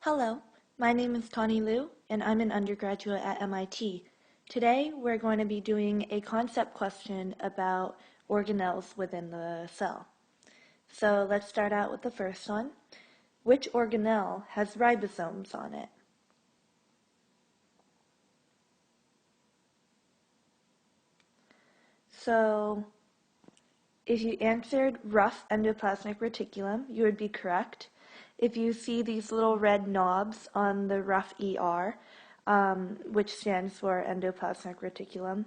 Hello, my name is Connie Liu, and I'm an undergraduate at MIT. Today, we're going to be doing a concept question about organelles within the cell. So let's start out with the first one. Which organelle has ribosomes on it? So if you answered rough endoplasmic reticulum, you would be correct. If you see these little red knobs on the rough ER, which stands for endoplasmic reticulum,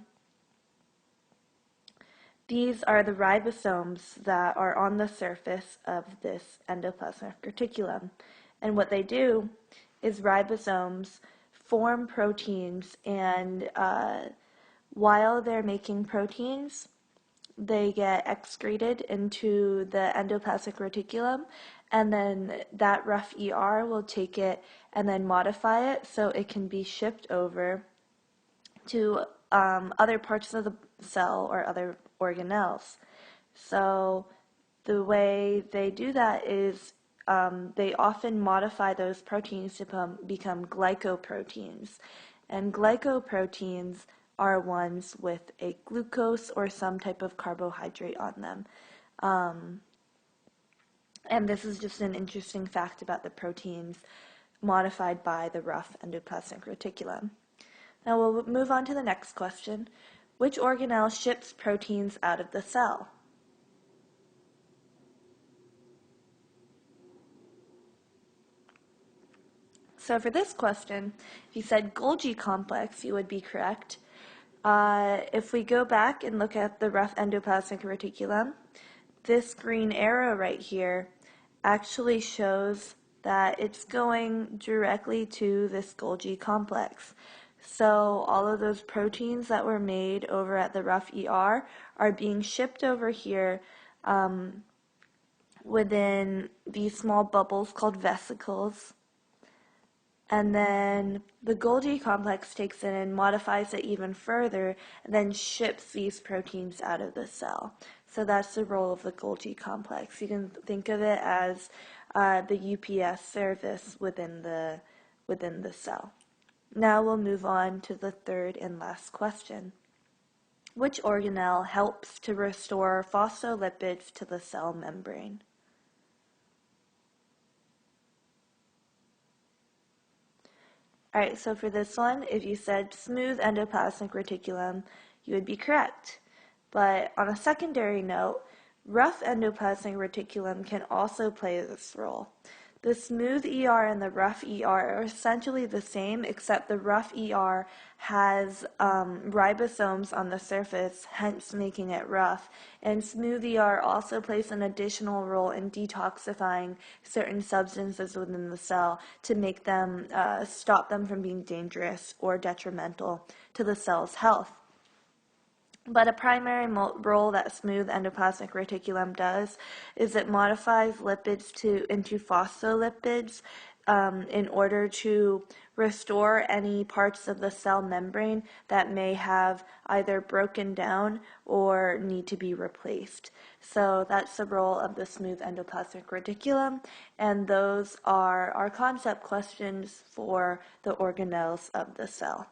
these are the ribosomes that are on the surface of this endoplasmic reticulum. And what they do is ribosomes form proteins, and while they're making proteins, they get excreted into the endoplasmic reticulum, and then that rough ER will take it and then modify it so it can be shipped over to other parts of the cell or other organelles. So the way they do that is they often modify those proteins to become glycoproteins. And glycoproteins are ones with a glucose or some type of carbohydrate on them. And this is just an interesting fact about the proteins modified by the rough endoplasmic reticulum. Now we'll move on to the next question. Which organelle ships proteins out of the cell? So for this question, if you said Golgi complex, you would be correct. If we go back and look at the rough endoplasmic reticulum, this green arrow right here actually shows that it's going directly to this Golgi complex. So all of those proteins that were made over at the rough ER are being shipped over here within these small bubbles called vesicles. And then the Golgi complex takes it and modifies it even further and then ships these proteins out of the cell. So that's the role of the Golgi complex. You can think of it as the UPS service within the cell. Now we'll move on to the third and last question. Which organelle helps to restore phospholipids to the cell membrane? Alright, so for this one, if you said smooth endoplasmic reticulum, you would be correct. But on a secondary note, rough endoplasmic reticulum can also play this role. The smooth ER and the rough ER are essentially the same, except the rough ER has ribosomes on the surface, hence making it rough. And smooth ER also plays an additional role in detoxifying certain substances within the cell to make them stop them from being dangerous or detrimental to the cell's health. But a primary role that smooth endoplasmic reticulum does is it modifies lipids into phospholipids in order to restore any parts of the cell membrane that may have either broken down or need to be replaced. So that's the role of the smooth endoplasmic reticulum, and those are our concept questions for the organelles of the cell.